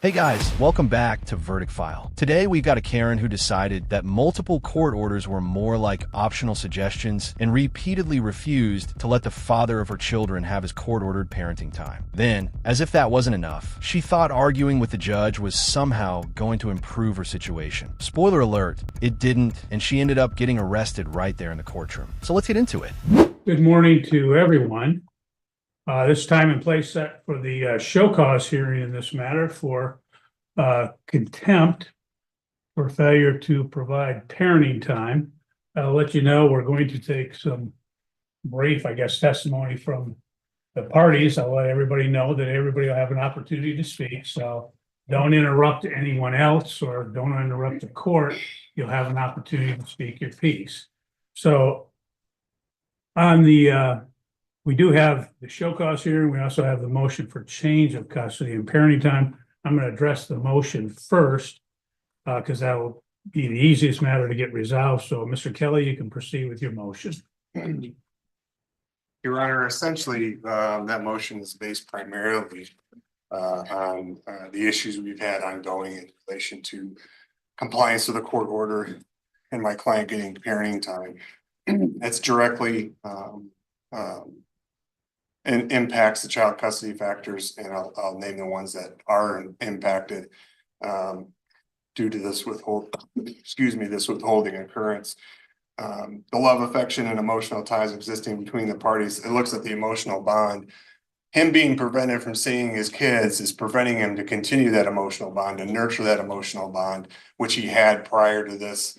Hey guys, welcome back to Verdict File. Today we've got a Karen who decided that multiple court orders were more like optional suggestions and repeatedly refused to let the father of her children have his court-ordered parenting time. Then, as if that wasn't enough, she thought arguing with the judge was somehow going to improve her situation. Spoiler alert, it didn't, and she ended up getting arrested right there in the courtroom. So let's get into it. Good morning to everyone. This time and place set for the show cause hearing in this matter for contempt for failure to provide parenting time. I'll let you know we're going to take some brief, testimony from the parties. I'll let everybody know that everybody will have an opportunity to speak. So don't interrupt anyone else or don't interrupt the court. You'll have an opportunity to speak your piece. So on the we do have the show cause hearing. We also have the motion for change of custody and parenting time. I'm going to address the motion first because that will be the easiest matter to get resolved. So, Mr. Kelly, you can proceed with your motion. Your Honor, essentially, that motion is based primarily on the issues we've had ongoing in relation to compliance with the court order and my client getting parenting time. It's directly and impacts the child custody factors, and I'll name the ones that are impacted due to this withholding occurrence. The love, affection, and emotional ties existing between the parties. It looks at the emotional bond. Him being prevented from seeing his kids is preventing him to continue that emotional bond and nurture that emotional bond, which he had prior to this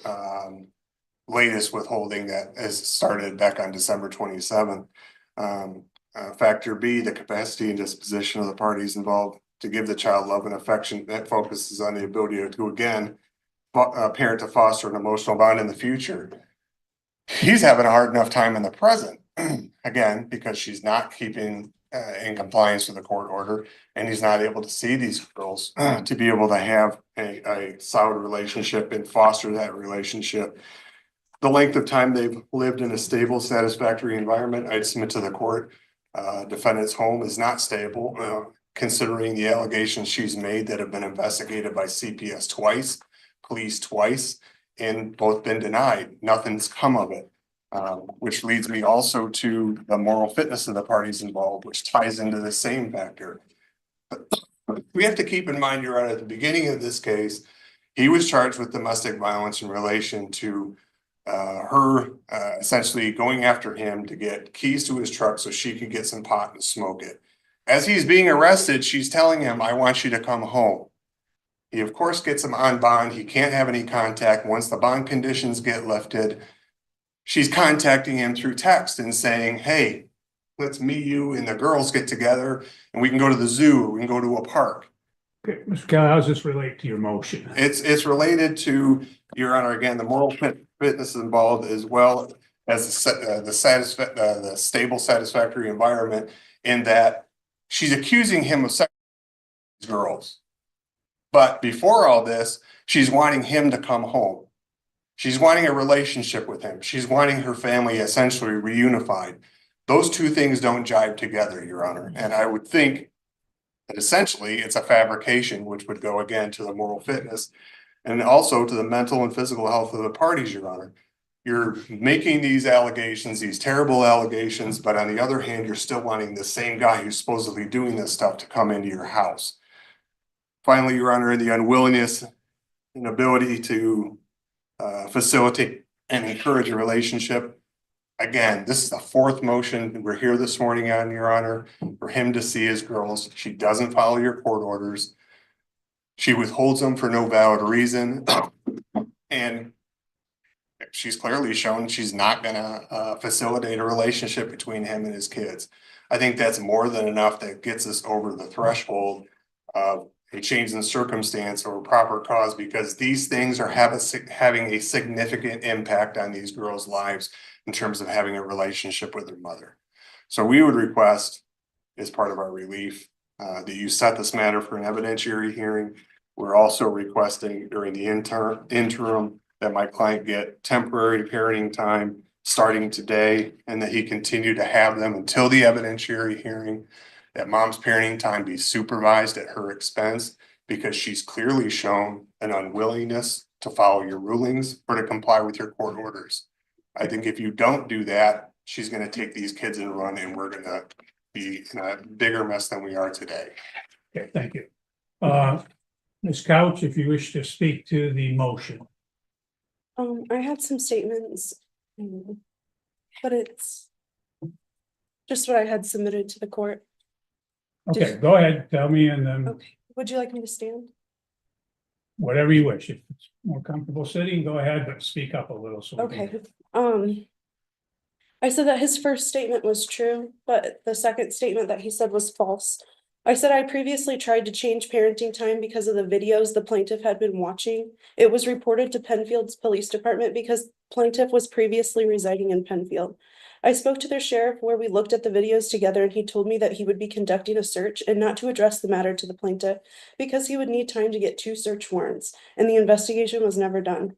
latest withholding that has started back on December 27th. Factor B, the capacity and disposition of the parties involved to give the child love and affection that focuses on the ability to again, parent to foster an emotional bond in the future. He's having a hard enough time in the present, again, because she's not keeping in compliance with the court order, and he's not able to see these girls to be able to have a solid relationship and foster that relationship. The length of time they've lived in a stable, satisfactory environment, I'd submit to the court. Defendant's home is not stable, considering the allegations she's made that have been investigated by CPS twice, police twice, and both been denied. Nothing's come of it, which leads me also to the moral fitness of the parties involved, which ties into the same factor. But we have to keep in mind, Your Honor, at the beginning of this case, he was charged with domestic violence in relation to her essentially going after him to get keys to his truck so she could get some pot and smoke it. As he's being arrested, she's telling him, "I want you to come home." He, of course, gets him on bond. He can't have any contact. Once the bond conditions get lifted, she's contacting him through text and saying, "Hey, let's meet you and the girls get together and we can go to the zoo, or we can go to a park." Okay, Mr. Kelly, how does this relate to your motion? It's related to, Your Honor, again, the moral fitness involved, as well as the stable, satisfactory environment, in that she's accusing him of sex with girls. But before all this, she's wanting him to come home. She's wanting a relationship with him. She's wanting her family essentially reunified. Those two things don't jive together, Your Honor. And I would think that essentially it's a fabrication, which would go again to the moral fitness and also to the mental and physical health of the parties, Your Honor. You're making these allegations, these terrible allegations, but on the other hand, you're still wanting the same guy who's supposedly doing this stuff to come into your house. Finally, Your Honor, the unwillingness and ability to facilitate and encourage a relationship. Again, this is the fourth motion we're here this morning on, Your Honor, for him to see his girls. She doesn't follow your court orders. She withholds them for no valid reason. And she's clearly shown she's not going to facilitate a relationship between him and his kids. I think that's more than enough that gets us over the threshold of a change in circumstance or proper cause, because these things are having a significant impact on these girls' lives in terms of having a relationship with their mother. So we would request, as part of our relief, that you set this matter for an evidentiary hearing. We're also requesting during the interim that my client get temporary parenting time starting today, and that he continue to have them until the evidentiary hearing, that mom's parenting time be supervised at her expense, because she's clearly shown an unwillingness to follow your rulings or to comply with your court orders. I think if you don't do that, she's gonna take these kids and run, and we're gonna be in a bigger mess than we are today. Okay, thank you. Ms. Couch, if you wish to speak to the motion. I had some statements, but it's just what I had submitted to the court. Okay, go ahead, tell me, and then Okay, would you like me to stand? whatever you wish. If it's more comfortable sitting, go ahead, but speak up a little. So we can- Okay, I said that his first statement was true, but the second statement that he said was false. I said I previously tried to change parenting time because of the videos the plaintiff had been watching. It was reported to Penfield's police department because plaintiff was previously residing in Penfield. I spoke to their sheriff where we looked at the videos together, and he told me that he would be conducting a search and not to address the matter to the plaintiff because he would need time to get 2 search warrants, and the investigation was never done.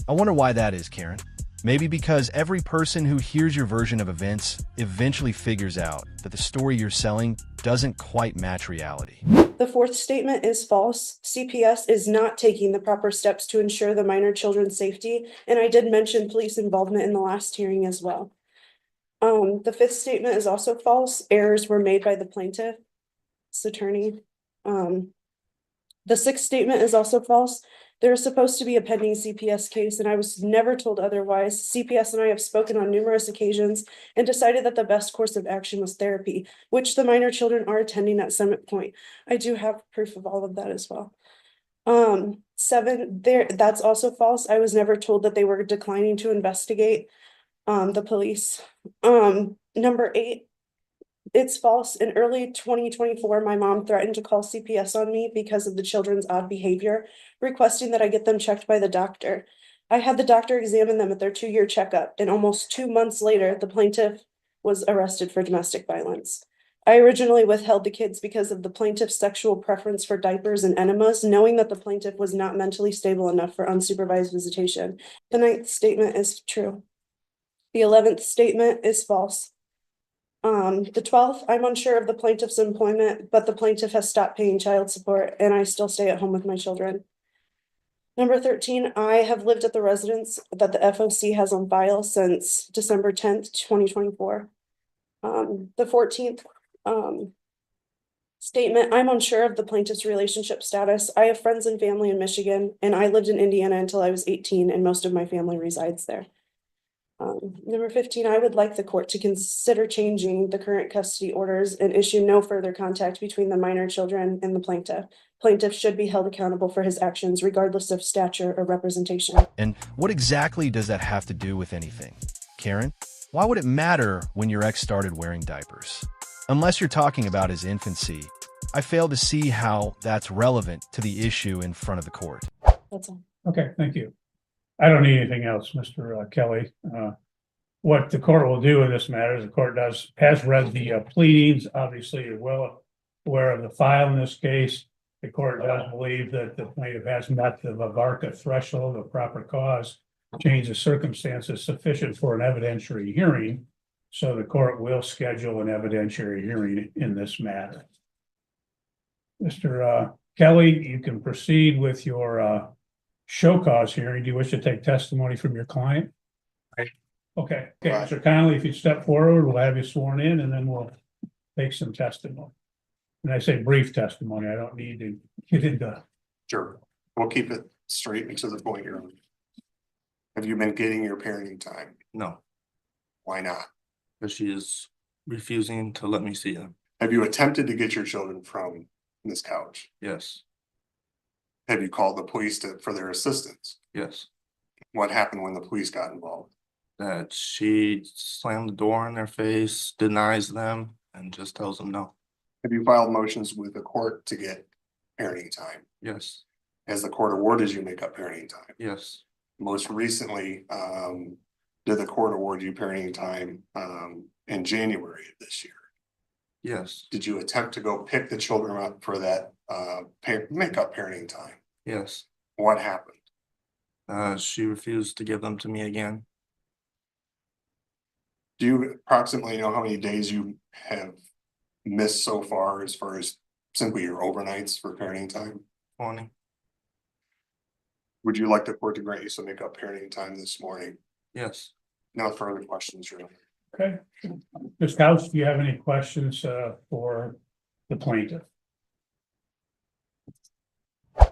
I wonder why that is, Karen. Maybe because every person who hears your version of events eventually figures out that the story you're selling doesn't quite match reality. The fourth statement is false. CPS is not taking the proper steps to ensure the minor children's safety, and I did mention police involvement in the last hearing as well. The fifth statement is also false. Errors were made by the plaintiff's attorney. The sixth statement is also false. There is supposed to be a pending CPS case, and I was never told otherwise. CPS and I have spoken on numerous occasions and decided that the best course of action was therapy, which the minor children are attending at Summit Point. I do have proof of all of that as well. That's also false. I was never told that they were declining to investigate the police. Number 8, it's false. In early 2024, my mom threatened to call CPS on me because of the children's odd behavior, requesting that I get them checked by the doctor. I had the doctor examine them at their 2-year checkup, and almost 2 months later, the plaintiff was arrested for domestic violence. I originally withheld the kids because of the plaintiff's sexual preference for diapers and enemas, knowing that the plaintiff was not mentally stable enough for unsupervised visitation. The 9th statement is true. The 11th statement is false. The 12th, I'm unsure of the plaintiff's employment, but the plaintiff has stopped paying child support, and I still stay at home with my children. Number 13, I have lived at the residence that the FOC has on file since December 10th, 2024. The 14th statement, I'm unsure of the plaintiff's relationship status. I have friends and family in Michigan, and I lived in Indiana until I was 18, and most of my family resides there. Number 15, I would like the court to consider changing the current custody orders and issue no further contact between the minor children and the plaintiff. Plaintiff should be held accountable for his actions regardless of stature or representation. And what exactly does that have to do with anything? Karen, why would it matter when your ex started wearing diapers? Unless you're talking about his infancy, I fail to see how that's relevant to the issue in front of the court. That's all. Okay, thank you. I don't need anything else, Mr. Kelly. What the court will do in this matter is the court has read the pleadings. Obviously, you're well aware of the file in this case. The court does believe that the plaintiff has met the VARCA threshold of proper cause, change of circumstances sufficient for an evidentiary hearing. So the court will schedule an evidentiary hearing in this matter. Mr. Kelly, you can proceed with your show cause hearing. Do you wish to take testimony from your client? Right. Okay, Mr. Connolly, if you step forward, we'll have you sworn in, and then we'll take some testimony. And I say brief testimony, I don't need to get into. Sure, we'll keep it straight and to the point here. Have you been getting your parenting time? No, Why not? because she is refusing to let me see them. Have you attempted to get your children from this couch? Yes, Have you called the police for their assistance? yes. What happened when the police got involved? That she slammed the door in their face, denies them, and just tells them no. Have you filed motions with the court to get parenting time? Yes, Has the court awarded you make up parenting time? yes, Most recently, did the court award you parenting time in January of this year? yes, Did you attempt to go pick the children up for that make up parenting time? yes. What happened? She refused to give them to me again. Do you approximately know how many days you have missed so far as simply your overnights for parenting time? 20. Would you like the court to grant you some make-up parenting time this morning? Yes. No further questions, Your Honor. Okay. Ms. Couch, do you have any questions for the plaintiff?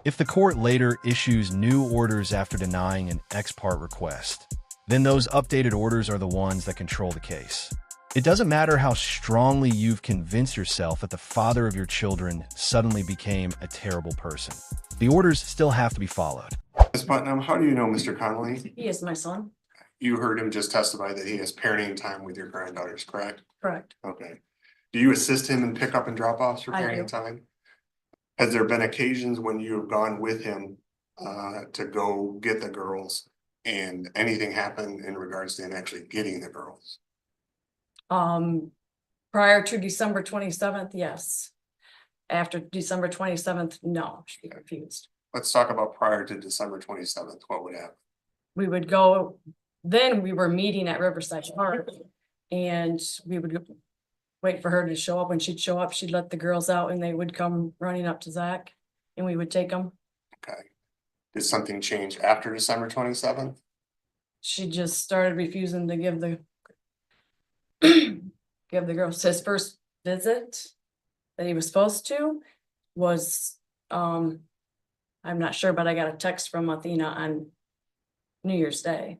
If the court later issues new orders after denying an ex parte request, then those updated orders are the ones that control the case. It doesn't matter how strongly you've convinced yourself that the father of your children suddenly became a terrible person. The orders still have to be followed. Ms. Putnam, how do you know Mr. Connolly? He is my son. You heard him just testify that he has parenting time with your granddaughters, correct? Correct. Okay. Do you assist him in pickup and drop offs for I parenting do. time? Has there been occasions when you have gone with him to go get the girls and anything happened in regards to him actually getting the girls? Prior to December 27th, yes. After December 27th, no, she refused. Let's talk about prior to December 27th. What would happen? We would go, then we were meeting at Riverside Park. And we would wait for her to show up. When she'd show up, she'd let the girls out and they would come running up to Zach. And we would take them. Okay. Did something change after December 27th? She just started refusing to give the give the girls. His first visit that he was supposed to was I'm not sure, but I got a text from Athena on New Year's Day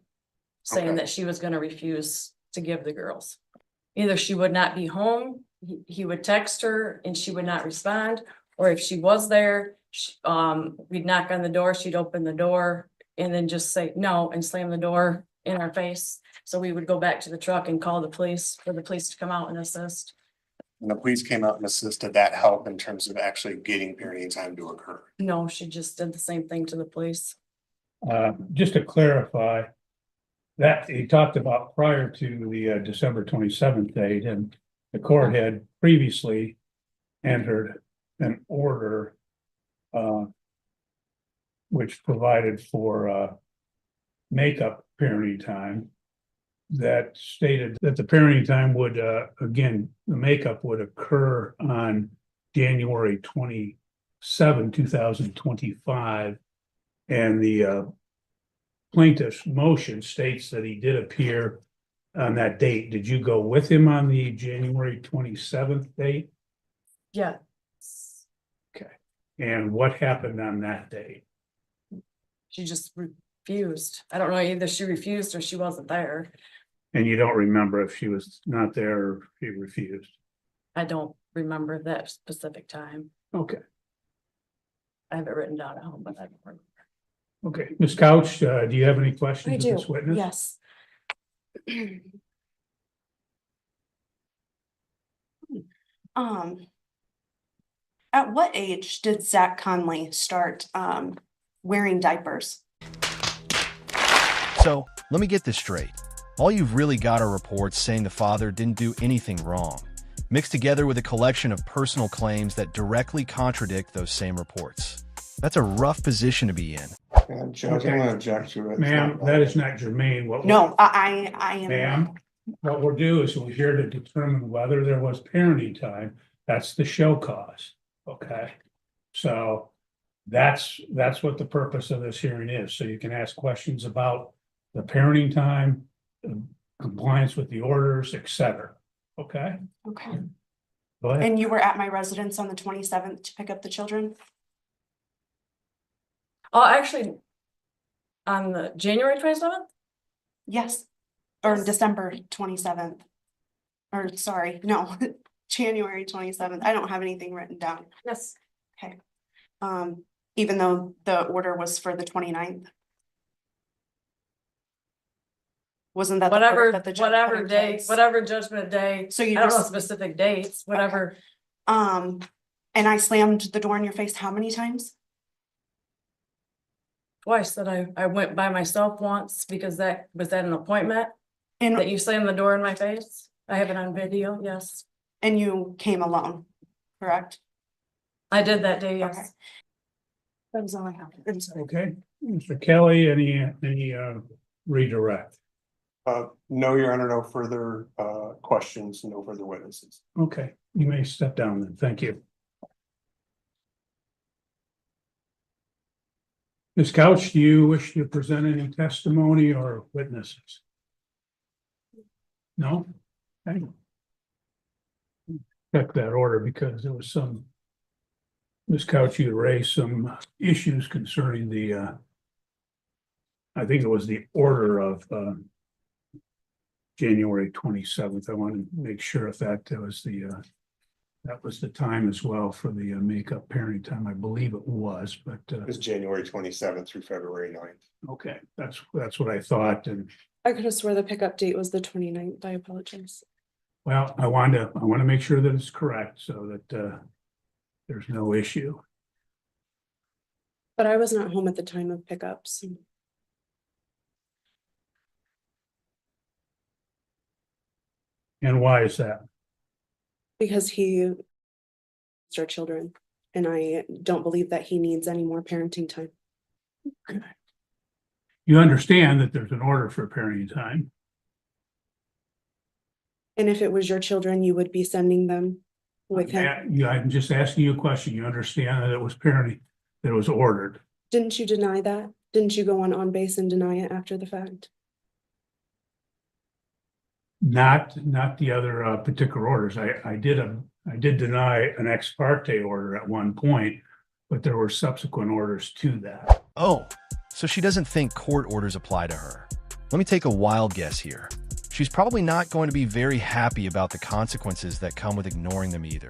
saying Okay. that she was going to refuse to give the girls. Either she would not be home, he would text her and she would not respond, or if she was there, we'd knock on the door, she'd open the door and then just say no and slam the door in our face. So we would go back to the truck and call the police for the police to come out and assist. And the police came out and assisted that help in terms of actually getting parenting time to occur. No, she just did the same thing to the police. Just to clarify, that he talked about prior to the December 27th date, and the court had previously entered an order which provided for makeup parenting time that stated that the parenting time would again, the makeup would occur on January 27, 2025, and the plaintiff's motion states that he did appear on that date. Did you go with him on the January 27th date? Yeah. Okay. And what happened on that date? She just refused. I don't know, either she refused or she wasn't there. And you don't remember if she was not there or if she refused? I don't remember that specific time. Okay. I have it written down at home, but I don't remember. Okay. Ms. Couch, do you have any I questions of do, this witness? yes. At what age did Zach Conley start wearing diapers? So, let me get this straight. All you've really got are reports saying the father didn't do anything wrong, mixed together with a collection of personal claims that directly contradict those same reports. That's a rough position to be in. Judge, I'm gonna object to it. Ma'am, that is not germane. No, I am. Ma'am, what we'll do is we're here to determine whether there was parenting time. That's the show cause, okay? So that's what the purpose of this hearing is. So you can ask questions about the parenting time, compliance with the orders, etc. Okay? Okay. Go ahead. And you were at my residence on the 27th to pick up the children? Oh, actually, on the January 27th? Yes. Or Yes. December 27th. Or sorry, no, January 27th. I don't have anything written down. Yes. Okay. Even though the order was for the 29th. Wasn't that the part Whatever, that the judge put whatever in day, place? whatever judgment day. So I you don't know were, specific dates, whatever. and I slammed the door in your face how many times? Twice that I went by myself once because that was at an appointment that And you slammed the door in my face. I have it on video, yes. you came alone, correct? I did that day, Okay. yes. That was all I have. I'm sorry. Okay, Mr. Kelly, any redirect? No, Your Honor, no further questions, no further witnesses. Okay, you may step down then. Thank you. Ms. Couch, do you wish to present any testimony or witnesses? No? Okay. Check that order because there was some, Ms. Couch, you raised some issues concerning the, I think it was the order of January 27th. I want to make sure if that was the time as well for the makeup parenting time. I believe it was, but It was January 27th through February 9th. okay, that's what I thought. And I could have swore the pickup date was the 29th. I apologize. well, I want to make sure that it's correct so that there's no issue. But I was not home at the time of pickups. And why is that? Because he our children, and I don't believe that he needs any more parenting time. Okay. You understand that there's an order for parenting time. And if it was your children, you would be sending them with him. I'm just asking you a question. You understand that it was parenting, that it was ordered. Didn't you deny that? Didn't you go on base and deny it after the fact? Not the other particular orders. I did deny an ex parte order at one point, but there were subsequent orders to that. Oh, so she doesn't think court orders apply to her. Let me take a wild guess here. She's probably not going to be very happy about the consequences that come with ignoring them either.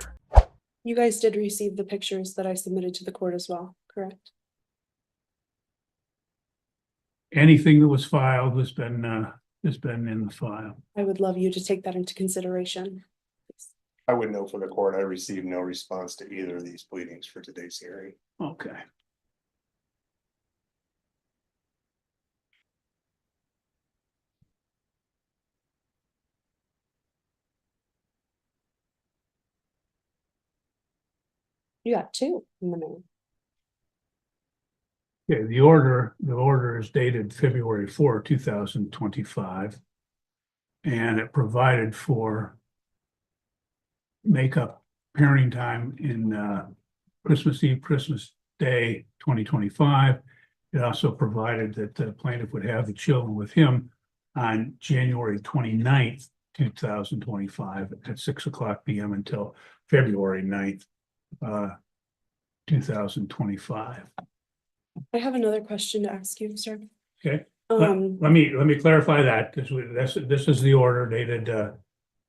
You guys did receive the pictures that I submitted to the court as well, correct? Anything that was filed has been in the file. I would love you to take that into consideration. I would know for the court, I received no response to either of these pleadings for today's hearing. Okay. You got two in the mail. Okay, the order is dated February 4, 2025. And it provided for makeup parenting time in Christmas Eve, Christmas Day, 2025. It also provided that the plaintiff would have the children with him on January 29th, 2025 at 6:00 p.m. until February 9th, 2025. I have another question to ask you, sir. Okay. Let me clarify that because this is the order dated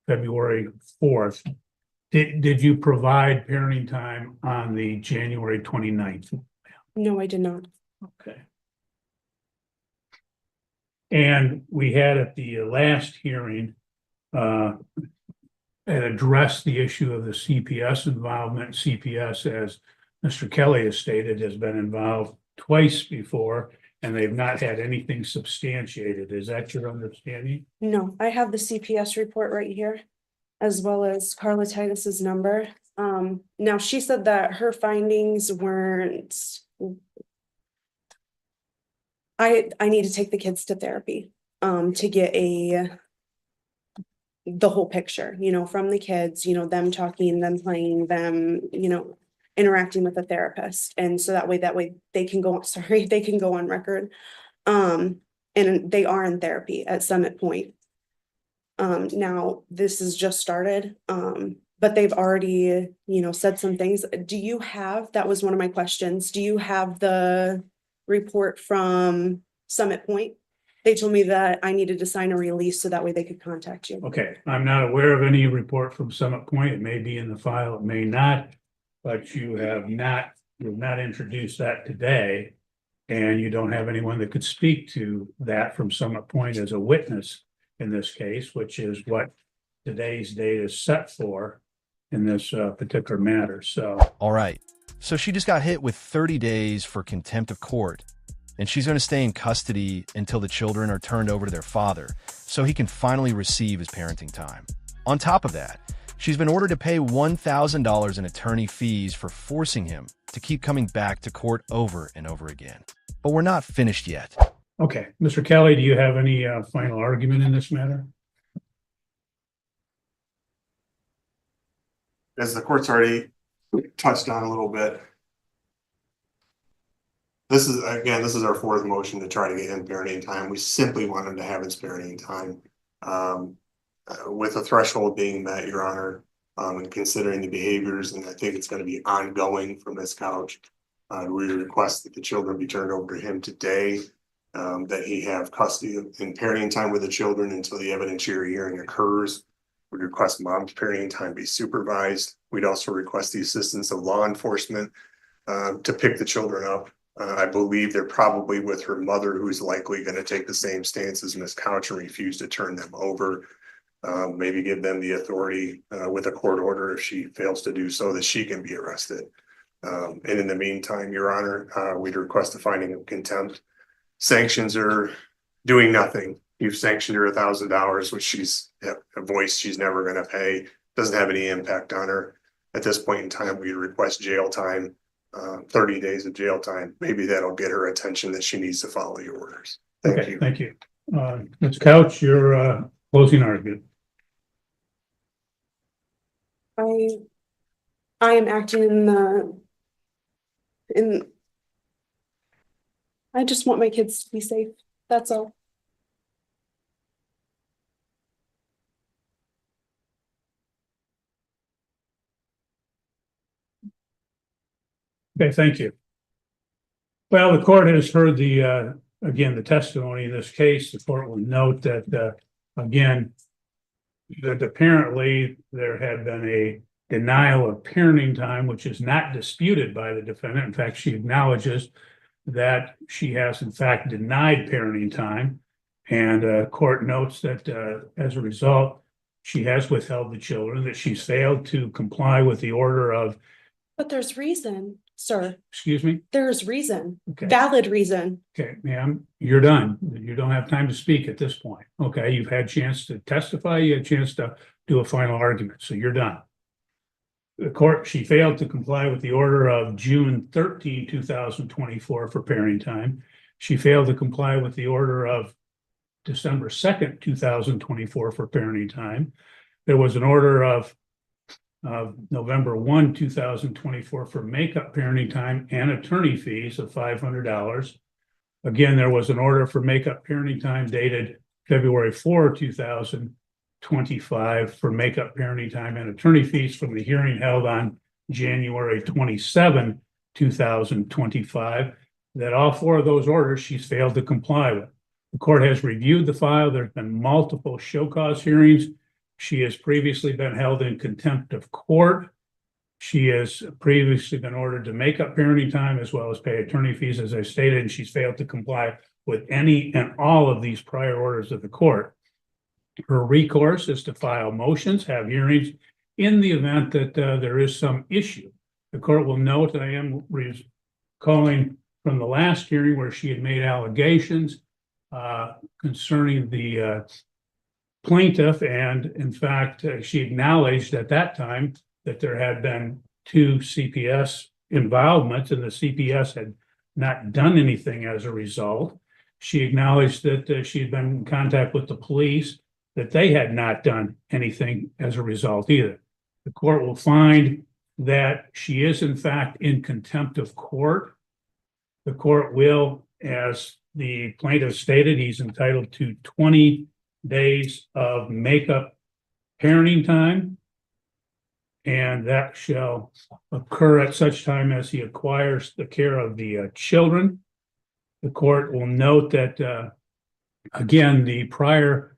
February 4th. Did you provide parenting time on the January 29th? No, I did not. Okay. And we had at the last hearing and addressed the issue of the CPS involvement. CPS, as Mr. Kelly has stated, has been involved twice before, and they've not had anything substantiated. Is that your understanding? No, I have the CPS report right here, as well as Carla Titus's number. Now she said that her findings weren't. I need to take the kids to therapy, to get the whole picture, from the kids, them talking, them playing, them, interacting with a therapist. And so that way they can go, they can go on record. And they are in therapy at Summit Point. Now this is just started, but they've already, said some things. That was one of my questions. Do you have the report from Summit Point? They told me that I needed to sign a release so that way they could contact you. Okay, I'm not aware of any report from Summit Point. It may be in the file, it may not, but you've not introduced that today. And you don't have anyone that could speak to that from Summit Point as a witness in this case, which is what today's date is set for in this particular matter. So, All right, so she just got hit with 30 days for contempt of court, and she's going to stay in custody until the children are turned over to their father, so he can finally receive his parenting time. On top of that, she's been ordered to pay $1,000 in attorney fees for forcing him to keep coming back to court over and over again. But we're not finished yet. okay, Mr. Kelly, do you have any final argument in this matter? As the court's already touched on a little bit, this is, again, this is our fourth motion to try to get him parenting time. We simply want him to have his parenting time. With the threshold being met, Your Honor, and considering the behaviors, and I think it's gonna be ongoing from this couch. We request that the children be turned over to him today, that he have custody and parenting time with the children until the evidentiary hearing occurs. We request mom's parenting time be supervised. We'd also request the assistance of law enforcement to pick the children up. I believe they're probably with her mother, who's likely going to take the same stance as Ms. Couch and refuse to turn them over. Maybe give them the authority with a court order if she fails to do so, that she can be arrested. And in the meantime, Your Honor, we'd request a finding of contempt. Sanctions are doing nothing. You've sanctioned her $1,000, which she's a voice she's never going to pay. Doesn't have any impact on her. At this point in time, we request jail time, 30 days of jail time. Maybe that'll get her attention that she needs to follow your orders. Thank you. Thank you. Ms. Couch, your closing argument. I am acting I just want my kids to be safe. That's all. Okay, thank you. Well, the court has heard again, the testimony in this case. The court will note that, again, that apparently there had been a denial of parenting time, which is not disputed by the defendant. In fact, she acknowledges that she has in fact denied parenting time. And court notes that as a result, she has withheld the children, that she's failed to comply with the order of. But there's reason, sir. Excuse me? There's reason, Okay. valid reason. Okay, ma'am, you're done. You don't have time to speak at this point. Okay, you've had a chance to testify, you had a chance to do a final argument, so you're done. The court, she failed to comply with the order of June 13, 2024 for parenting time. She failed to comply with the order of December 2nd, 2024 for parenting time. There was an order of November 1, 2024 for makeup parenting time and attorney fees of $500. Again, there was an order for makeup parenting time dated February 4, 2025 for makeup parenting time and attorney fees from the hearing held on January 27, 2025, that all four of those orders she's failed to comply with. The court has reviewed the file. There's been multiple show cause hearings. She has previously been held in contempt of court. She has previously been ordered to make up parenting time as well as pay attorney fees, as I stated, and she's failed to comply with any and all of these prior orders of the court. Her recourse is to file motions, have hearings in the event that there is some issue. The court will note I am recalling from the last hearing where she had made allegations concerning the plaintiff, and in fact, she acknowledged at that time that there had been 2 CPS involvements and the CPS had not done anything as a result. She acknowledged that she had been in contact with the police, that they had not done anything as a result either. The court will find that she is in fact in contempt of court. The court will, as the plaintiff stated, he's entitled to 20 days of makeup parenting time, and that shall occur at such time as he acquires the care of the children. The court will note that, again, the prior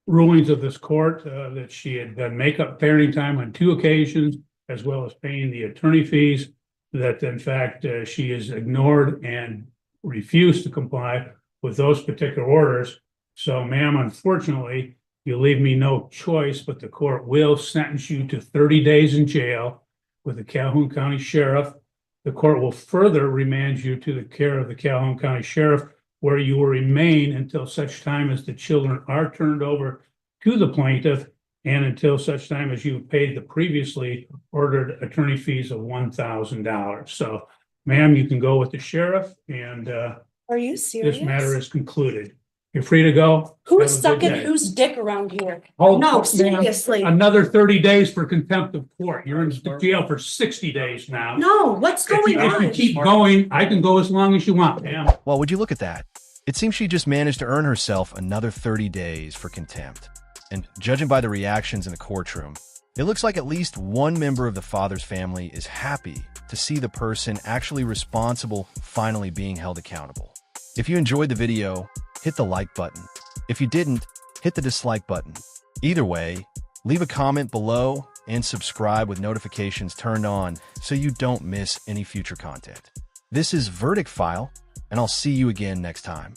rulings of this court, that she had done makeup parenting time on 2 occasions, as well as paying the attorney fees, that in fact she has ignored and refused to comply with those particular orders. So, ma'am, unfortunately, you leave me no choice, but the court will sentence you to 30 days in jail with the Calhoun County Sheriff. The court will further remand you to the care of the Calhoun County Sheriff, where you will remain until such time as the children are turned over to the plaintiff and until such time as you've paid the previously ordered attorney fees of $1,000. So, ma'am, you can go with the sheriff, and Are you serious? this matter is concluded. You're free to go. Who's Have a good sucking day. whose dick around here? Oh, No, ma'am, seriously. Another 30 days for contempt of court. You're in jail for 60 days now. No, what's going If you on? keep going, I can go as long as you want, ma'am. Well, would you look at that? It seems she just managed to earn herself another 30 days for contempt. And judging by the reactions in the courtroom, it looks like at least one member of the father's family is happy to see the person actually responsible finally being held accountable. If you enjoyed the video, hit the like button. If you didn't, hit the dislike button. Either way, leave a comment below and subscribe with notifications turned on so you don't miss any future content. This is Verdict File, and I'll see you again next time.